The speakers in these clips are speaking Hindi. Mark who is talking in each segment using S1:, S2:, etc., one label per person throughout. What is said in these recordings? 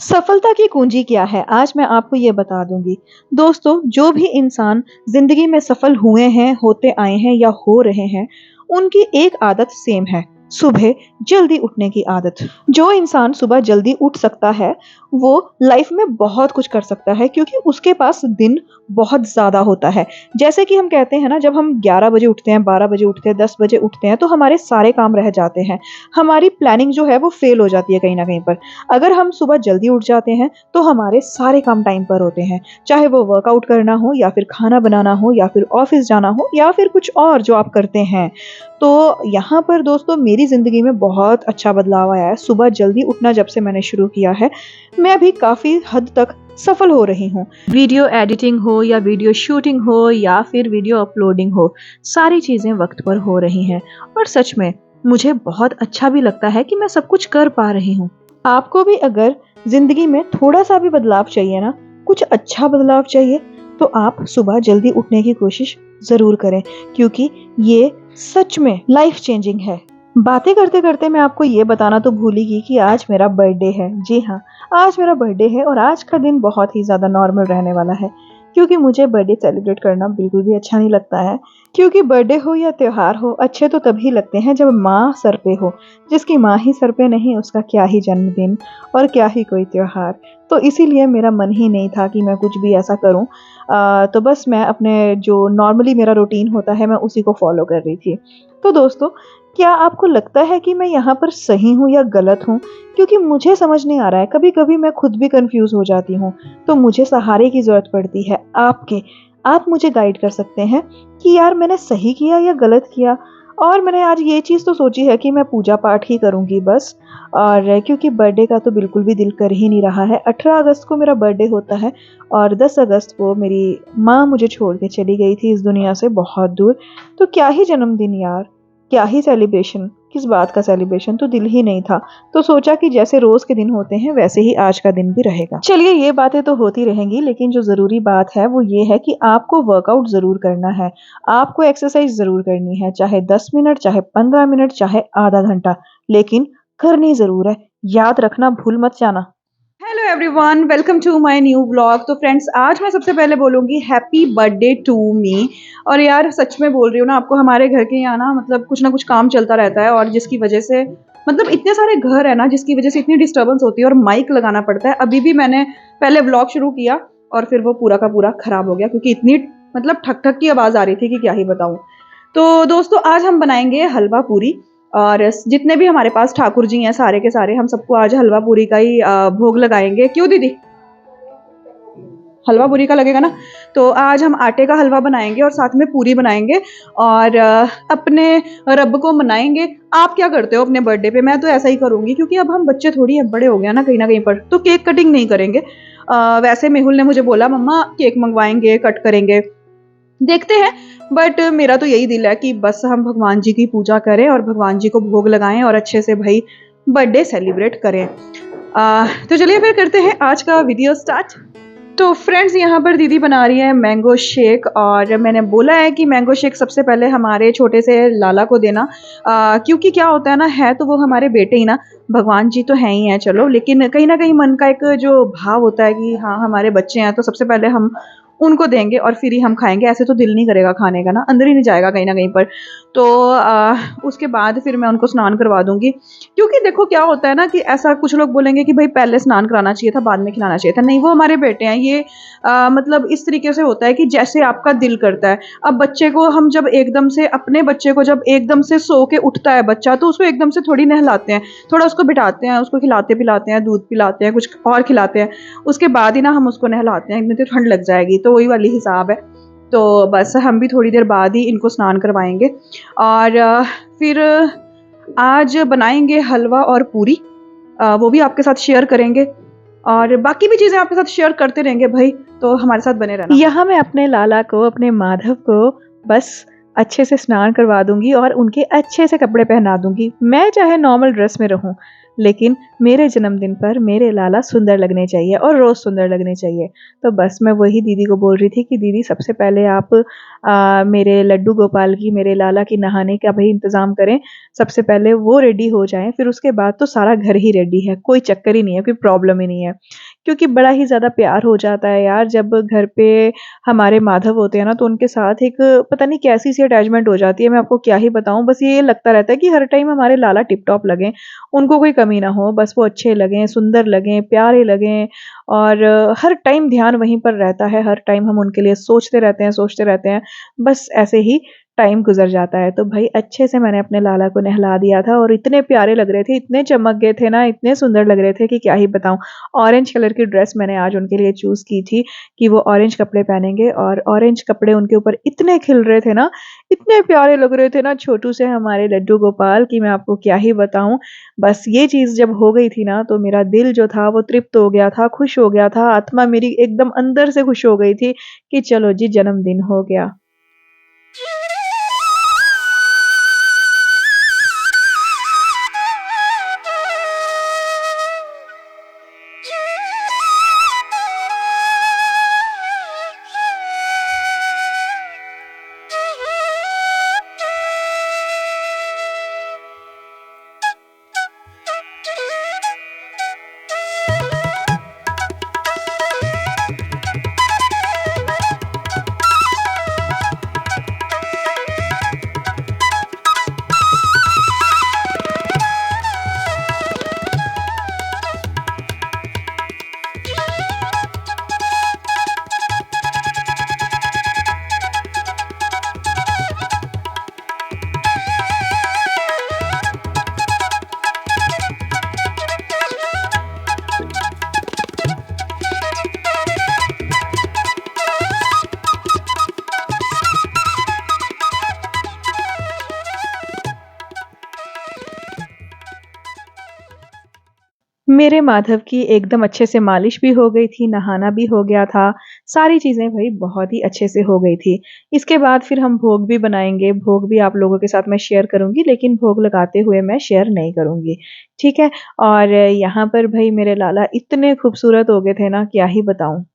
S1: सफलता की कुंजी क्या है? आज मैं आपको ये बता दूँगी। दोस्तों, जो भी इंसान ज़िंदगी में सफल हुए हैं, होते आए हैं या हो रहे हैं, उनकी एक आदत सेम है, सुबह जल्दी उठने की आदत। जो इंसान सुबह जल्दी उठ सकता है, वो लाइफ़ में बहुत कुछ कर सकता है क्योंकि उसके पास दिन बहुत ज़्यादा होता है। जैसे कि हम कहते हैं ना, जब हम 11 बजे उठते हैं, 12 बजे उठते हैं, 10 बजे उठते हैं, तो हमारे सारे काम रह जाते हैं। हमारी प्लानिंग जो है वो फ़ेल हो जाती है कहीं न कहीं पर। अगर हम सुबह जल्दी उठ जाते हैं, तो हमारे सारे काम टाइम पर होते हैं। चाहे वो वर्कआउट करना हो या फिर खाना बनाना हो या फिर ऑफ़िस जाना हो या फिर कुछ और जो आप करते हैं। तो यहाँ पर दोस्तों मेरी ज़िंदगी में बहुत अच्छा बदलाव आया है। सुबह जल्दी उठना जब से मैंने शुरू किया है, मैं भी काफ़ी हद तक सफल हो रही हूँ। वीडियो एडिटिंग हो या वीडियो शूटिंग हो या फिर वीडियो अपलोडिंग हो, सारी चीज़ें वक़्त पर हो रही हैं और सच में मुझे बहुत अच्छा भी लगता है कि मैं सब कुछ कर पा रही हूँ। आपको भी अगर ज़िंदगी में थोड़ा-सा भी बदलाव चाहिए ना, कुछ अच्छा बदलाव चाहिए, तो आप सुबह जल्दी उठने की कोशिश ज़रूर करें क्योंकि ये सच में लाइफ़ चेंजिंग है। बातें करते-करते मैं आपको ये बताना तो भूल ही गई कि आज मेरा बर्थडे है। जी हाँ, आज मेरा बर्थडे है और आज का दिन बहुत ही ज़्यादा नॉर्मल रहने वाला है क्योंकि मुझे बर्थडे सेलिब्रेट करना बिल्कुल भी अच्छा नहीं लगता है क्योंकि बर्थडे हो या त्योहार हो, अच्छे तो तभी लगते हैं जब माँ सर पे हो। जिसकी माँ ही सर पे नहीं, उसका क्या ही जन्मदिन और क्या ही कोई त्योहार। तो इसीलिए मेरा मन ही नहीं था कि मैं कुछ भी ऐसा करूँ। तो बस मैं अपने जो नॉर्मली मेरा रूटीन होता है, मैं उसी को फ़ॉलो कर रही थी। तो दोस्तों, क्या आपको लगता है कि मैं यहाँ पर सही हूँ या गलत हूँ? क्योंकि मुझे समझ नहीं आ रहा है, कभी-कभी मैं खुद भी कन्फ्यूज़ हो जाती हूँ। तो मुझे सहारे की ज़रूरत पड़ती है आपके। आप मुझे गाइड कर सकते हैं कि यार मैंने सही किया या गलत किया? और मैंने आज ये चीज़ तो सोची है कि मैं पूजा-पाठ ही करूँगी बस। और क्योंकि बर्थडे का तो बिल्कुल भी दिल कर ही नहीं रहा है। 18 अगस्त को मेरा बर्थडे होता है और 10 अगस्त को मेरी माँ मुझे छोड़ के चली गई थी इस दुनिया से बहुत दूर। तो क्या ही जन्मदिन यार, क्या ही सेलिब्रेशन, किस बात का सेलिब्रेशन, तो दिल ही नहीं था। तो सोचा कि जैसे रोज़ के दिन होते हैं वैसे ही आज का दिन भी रहेगा। चलिए ये बातें तो होती रहेंगी लेकिन जो ज़रूरी बात है वो ये है कि आपको वर्कआउट ज़रूर करना है। आपको एक्सरसाइज़ ज़रूर करनी है, चाहे 10 मिनट, चाहे 15 मिनट, चाहे आधा घंटा, लेकिन करनी ज़रूर है। याद रखना, भूल मत जाना। Hello everyone, welcome to my new vlog. तो फ्रेंड्स, आज मैं सबसे पहले बोलूँगी हैप्पी बर्थडे टू मी। और यार सच में बोल रही हूँ ना आपको, हमारे घर के यहाँ ना मतलब कुछ ना कुछ काम चलता रहता है और जिसकी वजह से मतलब इतने सारे घर है ना, जिसकी वजह से इतनी डिस्टर्बेंस होती है और माइक लगाना पड़ता है। अभी भी मैंने पहले व्लॉग शुरू किया और फिर वो पूरा का पूरा खराब हो गया क्योंकि इतनी मतलब ठक-ठक की आवाज़ आ रही थी कि क्या ही बताऊँ। तो दोस्तों, आज हम बनाएँगे हलवा पूरी और जितने भी हमारे पास ठाकुर जी हैं सारे के सारे, हम सबको आज हलवा पूरी का ही भोग लगाएँगे। क्यों दीदी? हलवा पूरी का लगेगा ना? तो आज हम आटे का हलवा बनाएँगे और साथ में पूरी बनाएँगे और अपने रब को मनाएँगे। आप क्या करते हो अपने बर्थडे पे? मैं तो ऐसा ही करूँगी क्योंकि अब हम बच्चे थोड़ी हैं, बड़े हो गए हैं ना कहीं न कहीं पर, तो केक कटिंग नहीं करेंगे। वैसे मेहुल ने मुझे बोला मम्मा केक मँगवाएँगे, कट करेंगे। देखते हैं, बट मेरा तो यही दिल है कि बस हम भगवान जी की पूजा करें और भगवान जी को भोग लगाएँ और अच्छे से भई बर्थडे सेलिब्रेट करें। तो चलिए फिर करते हैं आज का वीडियो स्टार्ट। तो फ्रेंड्स, यहाँ पर दीदी बना रही है मैंगो शेक और मैंने बोला है कि मैंगो शेक सबसे पहले हमारे छोटे से लाला को देना, क्योंकि क्या होता है ना, है तो वो हमारे बेटे ही ना, भगवान जी तो हैं ही हैं चलो, लेकिन कहीं न कहीं मन का एक जो भाव होता है कि हाँ, हमारे बच्चे हैं तो सबसे पहले हम उनको देंगे और फिर ही हम खाएँगे। ऐसे तो दिल नहीं करेगा खाने का ना, अंदर ही नहीं जाएगा कहीं न कहीं पर। तो उसके बाद फिर मैं उनको स्नान करवा दूँगी। क्योंकि देखो क्या होता है ना कि ऐसा कुछ लोग बोलेंगे कि भई पहले स्नान कराना चाहिए था, बाद में खिलाना चाहिए था। नहीं, वो हमारे बेटे हैं। ये मतलब इस तरीके से होता है कि जैसे आपका दिल करता है। अब बच्चे को हम जब एकदम से अपने बच्चे को जब एकदम से सो के उठता है बच्चा, तो उसको एकदम से थोड़ी नहलाते हैं। थोड़ा उसको बिठाते हैं, उसको खिलाते-पिलाते हैं, दूध पिलाते हैं, कुछ और खिलाते हैं। उसके बाद ही ना हम उसको नहलाते हैं, नहीं तो ठंड लग जाएगी। तो वही वाली हिसाब है। तो बस हम भी थोड़ी देर बाद ही इनको स्नान करवाएँगे और फिर आज बनाएँगे हलवा और पूरी। वो भी आपके साथ शेयर करेंगे और बाकी भी चीज़ें आपके साथ शेयर करते रहेंगे भई, तो हमारे साथ बने रहना। यहाँ मैं अपने लाला को, अपने माधव को बस अच्छे से स्नान करवा दूँगी और उनके अच्छे से कपड़े पहना दूँगी। मैं चाहे नॉर्मल ड्रेस में रहूँ, लेकिन मेरे जन्मदिन पर मेरे लाला सुंदर लगने चाहिए और रोज़ सुंदर लगने चाहिए। तो बस मैं वही दीदी को बोल रही थी कि दीदी सबसे पहले आप मेरे लड्डू गोपाल की, मेरे लाला की नहाने का भई इंतज़ाम करें। सबसे पहले वो रेडी हो जाएँ, फिर उसके बाद तो सारा घर ही रेडी है, कोई चक्कर ही नहीं है, कोई प्रॉब्लम ही नहीं है। क्योंकि बड़ा ही ज़्यादा प्यार हो जाता है यार जब घर पे हमारे माधव होते हैं ना, तो उनके साथ एक पता नहीं कैसी-सी अटैचमेंट हो जाती है, मैं आपको क्या ही बताऊँ। बस ये लगता रहता है कि हर टाइम हमारे लाला टिप-टॉप लगें, उनको कोई कमी ना हो, बस वो अच्छे लगें, सुंदर लगें, प्यारे लगें और हर टाइम ध्यान वहीं पर रहता है, हर टाइम हम उनके लिए सोचते रहते हैं। बस ऐसे ही टाइम गुज़र जाता है। तो भई अच्छे से मैंने अपने लाला को नहला दिया था और इतने प्यारे लग रहे थे, इतने चमक गए थे ना, इतने सुंदर लग रहे थे कि क्या ही बताऊँ। ऑरेंज कलर की ड्रेस मैंने आज उनके लिए चूज़ की थी कि वो ऑरेंज कपड़े पहनेंगे और ऑरेंज कपड़े उनके ऊपर इतने खिल रहे थे ना, इतने प्यारे लग रहे थे ना छोटू से हमारे लड्डू गोपाल कि मैं आपको क्या ही बताऊँ। बस ये चीज़ जब हो गई थी ना, तो मेरा दिल जो था वो तृप्त हो गया था, खुश हो गया था, आत्मा मेरी एकदम अंदर से खुश हो गई थी कि चलो जी जन्मदिन हो गया। मेरे माधव की एकदम अच्छे से मालिश भी हो गई थी, नहाना भी हो गया था, सारी चीज़ें भई बहुत ही अच्छे से हो गई थी। इसके बाद फिर हम भोग भी बनाएँगे, भोग भी आप लोगों के साथ मैं शेयर करूँगी लेकिन भोग लगाते हुए मैं शेयर नहीं करूँगी, ठीक है? और यहाँ पर भई मेरे लाला इतने खूबसूरत हो गए थे ना, क्या ही बताऊँ।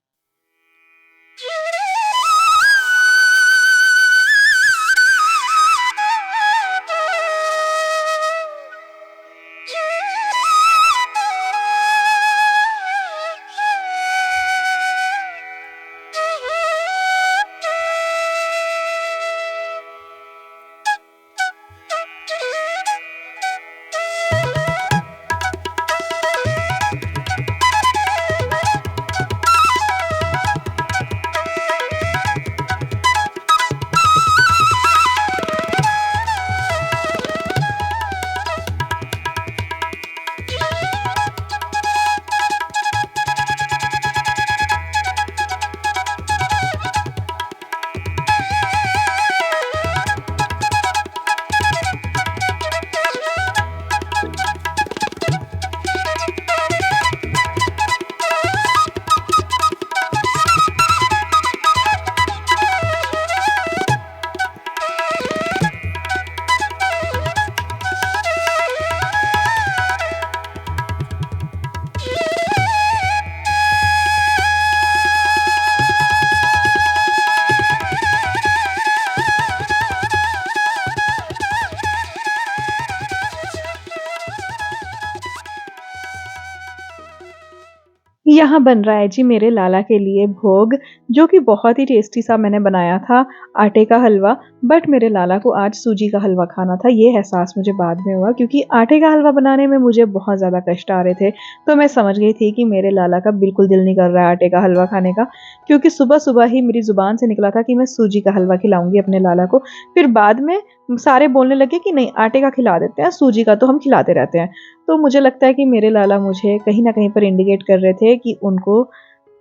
S1: यहाँ बन रहा है जी मेरे लाला के लिए भोग, जो कि बहुत ही टेस्टी सा मैंने बनाया था, आटे का हलवा। बट मेरे लाला को आज सूजी का हलवा खाना था, ये एहसास मुझे बाद में हुआ क्योंकि आटे का हलवा बनाने में मुझे बहुत ज़्यादा कष्ट आ रहे थे। तो मैं समझ गई थी कि मेरे लाला का बिल्कुल दिल नहीं कर रहा है आटे का हलवा खाने का, क्योंकि सुबह-सुबह ही मेरी ज़ुबान से निकला था कि मैं सूजी का हलवा खिलाऊँगी अपने लाला को। फिर बाद में सारे बोलने लगे कि नहीं आटे का खिला देते हैं, सूजी का तो हम खिलाते रहते हैं। तो मुझे लगता है कि मेरे लाला मुझे कहीं न कहीं पर इंडिकेट कर रहे थे कि उनको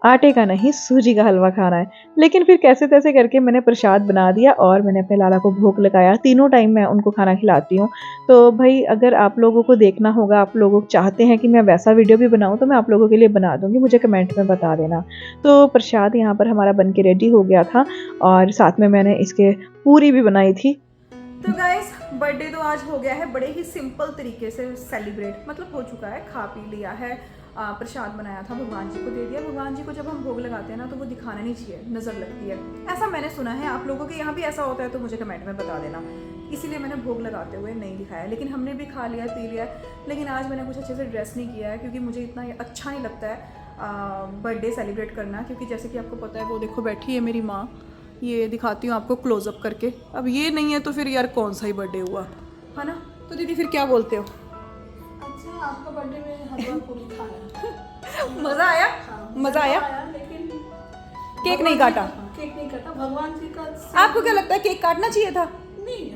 S1: आटे का नहीं सूजी का हलवा खाना है। लेकिन फिर कैसे-तैसे करके मैंने प्रसाद बना दिया और मैंने अपने लाला को भोग लगाया। तीनों टाइम मैं उनको खाना खिलाती हूँ। तो भई अगर आप लोगों को देखना होगा, आप लोग चाहते हैं कि मैं वैसा वीडियो भी बनाऊँ तो मैं आप लोगों के लिए बना दूँगी, मुझे कमेंट में बता देना। तो प्रसाद यहाँ पर हमारा बन के रेडी हो गया था और साथ में मैंने इसके पूरी भी बनाई थी। तो गाइस बर्थडे तो आज हो गया है बड़े ही सिंपल तरीके से सेलिब्रेट, मतलब हो चुका है, खा पी लिया है, प्रसाद बनाया था, भगवान जी को दे दिया। भगवान जी को जब हम भोग लगाते हैं ना तो वो दिखाना नहीं चाहिए, नज़र लगती है, ऐसा मैंने सुना है। आप लोगों के यहाँ भी ऐसा होता है तो मुझे कमेंट में बता देना। इसीलिए मैंने भोग लगाते हुए नहीं दिखाया, लेकिन हमने भी खा लिया पी लिया। लेकिन आज मैंने कुछ अच्छे से ड्रेस नहीं किया है क्योंकि मुझे इतना अच्छा नहीं लगता है बर्थडे सेलिब्रेट करना, क्योंकि जैसे कि आपको पता है वो देखो बैठी है मेरी माँ, ये दिखाती हूँ आपको क्लोजअप करके। अब ये नहीं है तो फिर यार कौन सा ही बर्थडे हुआ, है ना। तो दीदी फिर क्या बोलते हो?
S2: अच्छा, आपका बर्थडे में हलवा पूरी खाया।
S1: मज़ा आया?
S2: हाँ,
S1: मज़ा आया,
S2: लेकिन
S1: केक नहीं काटा।
S2: केक नहीं काटा, भगवान जी का
S1: आपको क्या लगता है केक काटना चाहिए था?
S2: नहीं,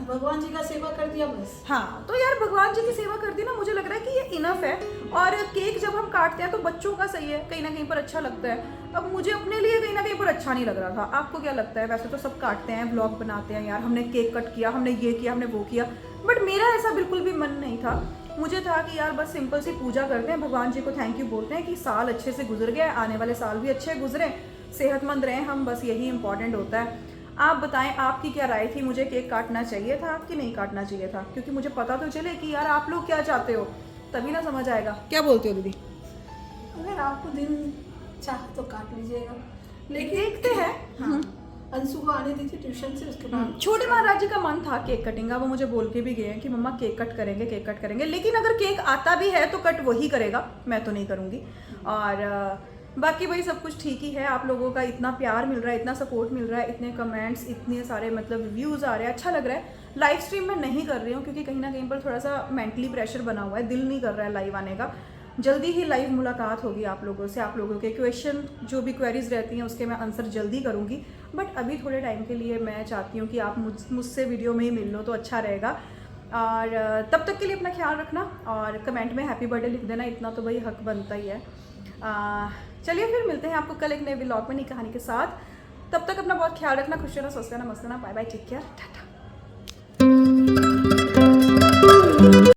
S2: भगवान जी का सेवा कर दिया बस।
S1: हाँ, तो यार भगवान जी की सेवा कर दी ना, मुझे लग रहा है कि ये इनफ है। और केक जब हम काटते हैं तो बच्चों का सही है, कहीं ना कहीं पर अच्छा लगता है। अब मुझे अपने लिए कहीं ना कहीं पर अच्छा नहीं लग रहा था। आपको क्या लगता है? वैसे तो सब काटते हैं, ब्लॉग बनाते हैं, यार हमने केक कट किया, हमने ये किया, हमने वो किया, बट मेरा ऐसा बिल्कुल भी मन नहीं था। मुझे था कि यार बस सिंपल सी पूजा करते हैं, भगवान जी को थैंक यू बोलते हैं कि साल अच्छे से गुजर गया, आने वाले साल भी अच्छे गुजरे, सेहतमंद रहें हम, बस यही इंपॉर्टेंट होता है। आप बताएं आपकी क्या राय थी, मुझे केक काटना चाहिए था कि नहीं काटना चाहिए था? क्योंकि मुझे पता तो चले कि यार आप लोग क्या चाहते हो, तभी ना समझ आएगा। क्या बोलते हो दीदी?
S2: अगर आपको दिन चाहे तो काट लीजिएगा, लेकिन
S1: देखते हैं।
S2: हाँ, अंशु को आने दीजिए ट्यूशन से, उसके बाद
S1: छोटे महाराज जी का मन था केक कटिंग का, वो मुझे बोल के भी गए हैं कि मम्मा केक कट करेंगे, केक कट करेंगे। लेकिन अगर केक आता भी है तो कट वही करेगा, मैं तो नहीं करूँगी। और बाकी वही सब कुछ ठीक ही है। आप लोगों का इतना प्यार मिल रहा है, इतना सपोर्ट मिल रहा है, इतने कमेंट्स, इतने सारे मतलब व्यूज़ आ रहे हैं, अच्छा लग रहा है। लाइव स्ट्रीम में नहीं कर रही हूँ क्योंकि कहीं ना कहीं पर थोड़ा सा मेंटली प्रेशर बना हुआ है, दिल नहीं कर रहा है लाइव आने का। जल्दी ही लाइव मुलाकात होगी आप लोगों से, आप लोगों के क्वेश्चन जो भी क्वेरीज रहती हैं उसके मैं आंसर जल्दी करूँगी। बट अभी थोड़े टाइम के लिए मैं चाहती हूँ कि आप मुझसे वीडियो में ही मिल लो तो अच्छा रहेगा। और तब तक के लिए अपना ख्याल रखना और कमेंट में हैप्पी बर्थडे लिख देना, इतना तो भाई हक बनता ही है। चलिए फिर मिलते हैं आपको कल एक नए व्लॉग में, नई कहानी के साथ। तब तक अपना बहुत ख्याल रखना, खुश रहना, स्वस्थ रहना, मस्त रहना। Bye bye, take care, Tata.